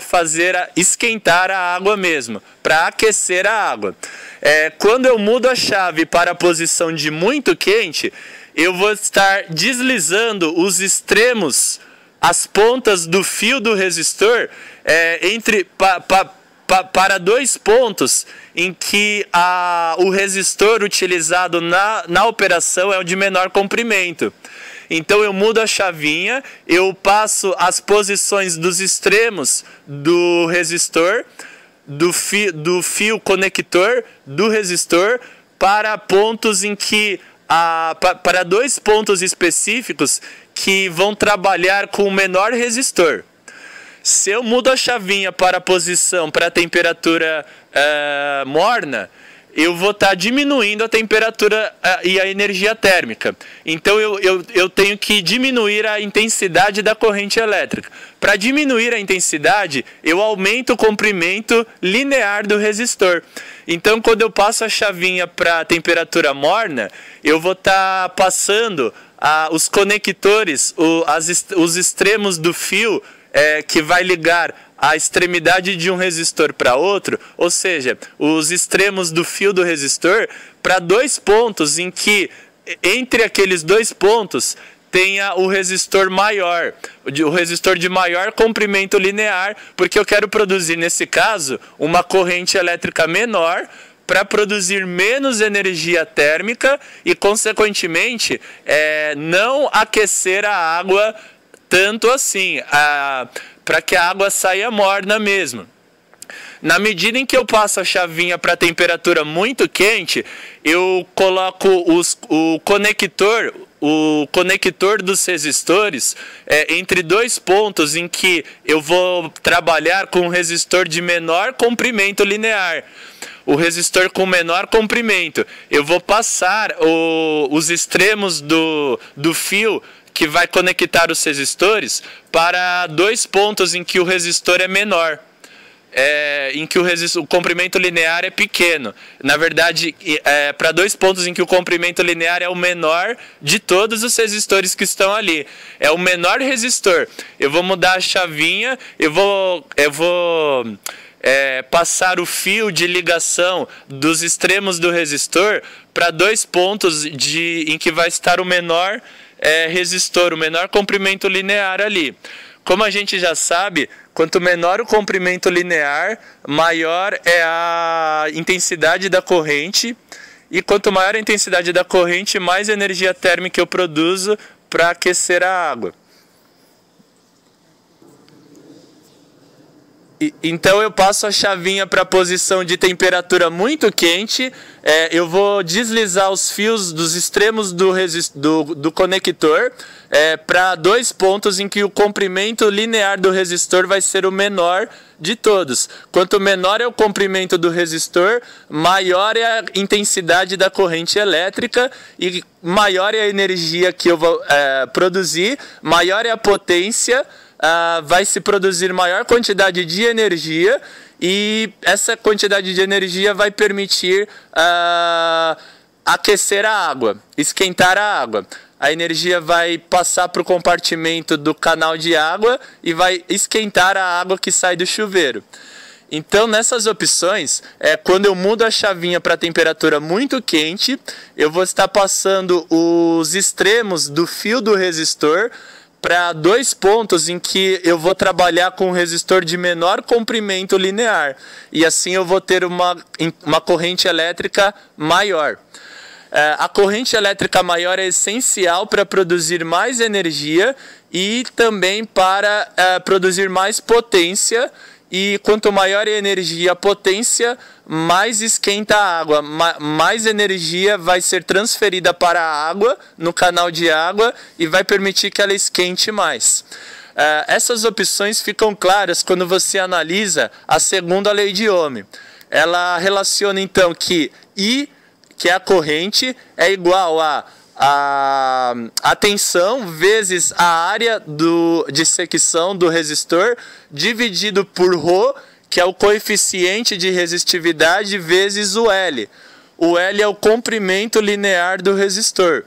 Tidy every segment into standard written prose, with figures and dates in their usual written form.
fazer esquentar a água mesmo, para aquecer a água. Quando eu mudo a chave para a posição de muito quente, eu vou estar deslizando os extremos, as pontas do fio do resistor para dois pontos em que o resistor utilizado na operação é o de menor comprimento. Então eu mudo a chavinha, eu passo as posições dos extremos do resistor, do fio conector do resistor, para pontos em que para dois pontos específicos que vão trabalhar com o menor resistor. Se eu mudo a chavinha para a posição, para a temperatura morna, eu vou estar diminuindo a temperatura e a energia térmica. Então eu tenho que diminuir a intensidade da corrente elétrica. Para diminuir a intensidade, eu aumento o comprimento linear do resistor. Então quando eu passo a chavinha para a temperatura morna, eu vou estar passando os conectores, os extremos do fio que vai ligar a extremidade de um resistor para outro, ou seja, os extremos do fio do resistor, para dois pontos em que, entre aqueles dois pontos, tenha o resistor maior, o resistor de maior comprimento linear, porque eu quero produzir, nesse caso, uma corrente elétrica menor, para produzir menos energia térmica e, consequentemente, não aquecer a água tanto assim, para que a água saia morna mesmo. Na medida em que eu passo a chavinha para temperatura muito quente, eu coloco o conector dos resistores entre dois pontos em que eu vou trabalhar com um resistor de menor comprimento linear. O resistor com menor comprimento, eu vou passar os extremos do fio que vai conectar os resistores para dois pontos em que o resistor é menor, em que o comprimento linear é pequeno. Na verdade, para dois pontos em que o comprimento linear é o menor de todos os resistores que estão ali. É o menor resistor. Eu vou mudar a chavinha, eu vou passar o fio de ligação dos extremos do resistor para dois pontos em que vai estar o menor resistor, o menor comprimento linear ali. Como a gente já sabe, quanto menor o comprimento linear, maior é a intensidade da corrente, e quanto maior a intensidade da corrente, mais energia térmica eu produzo para aquecer a água. Então eu passo a chavinha para a posição de temperatura muito quente, eu vou deslizar os fios dos extremos do conector para dois pontos em que o comprimento linear do resistor vai ser o menor de todos. Quanto menor é o comprimento do resistor, maior é a intensidade da corrente elétrica e maior é a energia que eu vou produzir, maior é a potência. Vai se produzir maior quantidade de energia e essa quantidade de energia vai permitir aquecer a água, esquentar a água. A energia vai passar para o compartimento do canal de água e vai esquentar a água que sai do chuveiro. Então, nessas opções, quando eu mudo a chavinha para temperatura muito quente, eu vou estar passando os extremos do fio do resistor para dois pontos em que eu vou trabalhar com um resistor de menor comprimento linear. E assim eu vou ter uma corrente elétrica maior. A corrente elétrica maior é essencial para produzir mais energia e também para produzir mais potência. E quanto maior a energia, a potência, mais esquenta a água, mais energia vai ser transferida para a água, no canal de água, e vai permitir que ela esquente mais. Essas opções ficam claras quando você analisa a segunda lei de Ohm. Ela relaciona então que I, que é a corrente, é igual a tensão vezes a área de secção do resistor dividido por ρ, que é o coeficiente de resistividade, vezes o L. O L é o comprimento linear do resistor.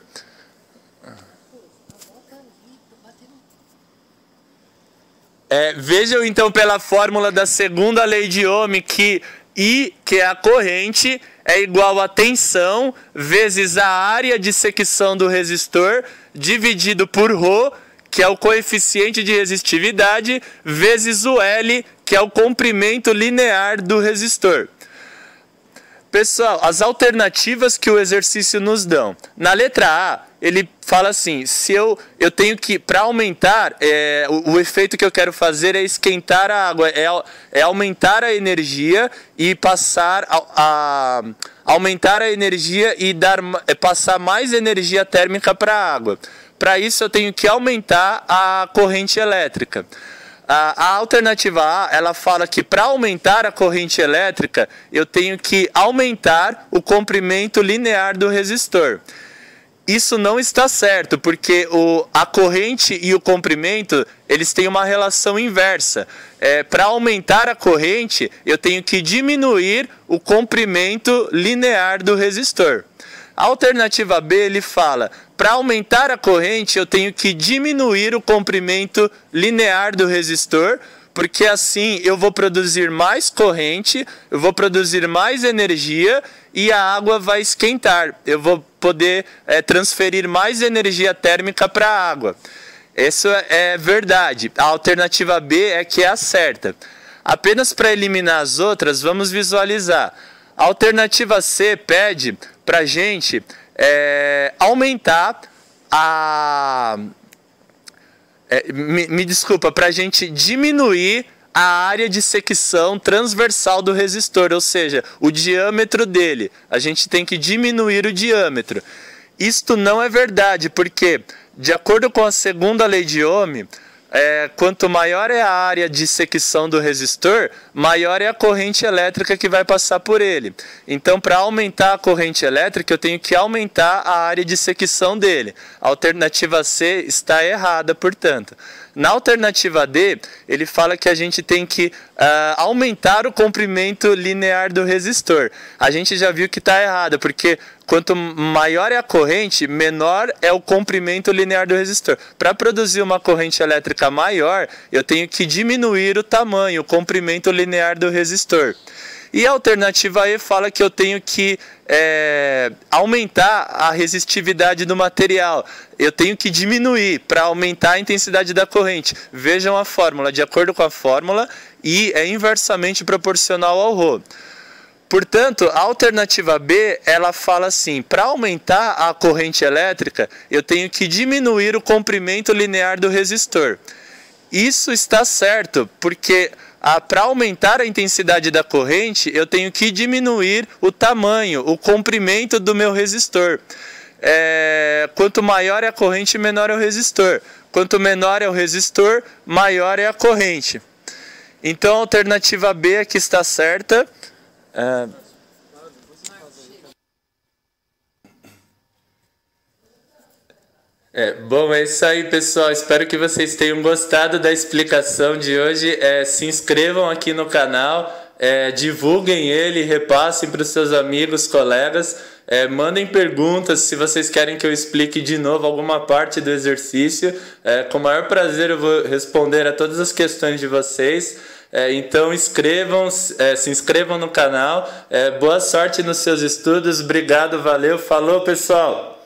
Vejam então pela fórmula da segunda lei de Ohm que I, que é a corrente, é igual a tensão vezes a área de secção do resistor dividido por ρ, que é o coeficiente de resistividade, vezes o L, que é o comprimento linear do resistor. Pessoal, as alternativas que o exercício nos dão. Na letra A, ele fala assim, se eu tenho que, para aumentar, o efeito que eu quero fazer é esquentar a água, é aumentar a energia e passar a aumentar a energia e passar mais energia térmica para a água. Para isso eu tenho que aumentar a corrente elétrica. A alternativa A, ela fala que para aumentar a corrente elétrica, eu tenho que aumentar o comprimento linear do resistor. Isso não está certo, porque a corrente e o comprimento, eles têm uma relação inversa. Para aumentar a corrente, eu tenho que diminuir o comprimento linear do resistor. A alternativa B, ele fala, para aumentar a corrente, eu tenho que diminuir o comprimento linear do resistor, porque assim eu vou produzir mais corrente, eu vou produzir mais energia e a água vai esquentar. Eu vou poder transferir mais energia térmica para a água. Isso é verdade. A alternativa B é que é a certa. Apenas para eliminar as outras, vamos visualizar. A alternativa C pede para a gente aumentar para a gente diminuir a área de secção transversal do resistor, ou seja, o diâmetro dele. A gente tem que diminuir o diâmetro. Isto não é verdade, porque, de acordo com a segunda lei de Ohm, quanto maior é a área de secção do resistor, maior é a corrente elétrica que vai passar por ele. Então, para aumentar a corrente elétrica, eu tenho que aumentar a área de secção dele. A alternativa C está errada, portanto. Na alternativa D, ele fala que a gente tem que aumentar o comprimento linear do resistor. A gente já viu que está errado, porque quanto maior é a corrente, menor é o comprimento linear do resistor. Para produzir uma corrente elétrica maior, eu tenho que diminuir o tamanho, o comprimento linear do resistor. E a alternativa E fala que eu tenho que aumentar a resistividade do material. Eu tenho que diminuir para aumentar a intensidade da corrente. Vejam a fórmula. De acordo com a fórmula, I é inversamente proporcional ao ρ. Portanto, a alternativa B, ela fala assim, para aumentar a corrente elétrica, eu tenho que diminuir o comprimento linear do resistor. Isso está certo, porque para aumentar a intensidade da corrente, eu tenho que diminuir o tamanho, o comprimento do meu resistor. Quanto maior é a corrente, menor é o resistor. Quanto menor é o resistor, maior é a corrente. Então, a alternativa B aqui está certa. Bom, é isso aí, pessoal. Espero que vocês tenham gostado da explicação de hoje. Se inscrevam aqui no canal, divulguem ele, repassem para os seus amigos, colegas. Mandem perguntas se vocês querem que eu explique de novo alguma parte do exercício. Com o maior prazer eu vou responder a todas as questões de vocês. Então se inscrevam no canal. Boa sorte nos seus estudos. Obrigado, valeu, falou, pessoal!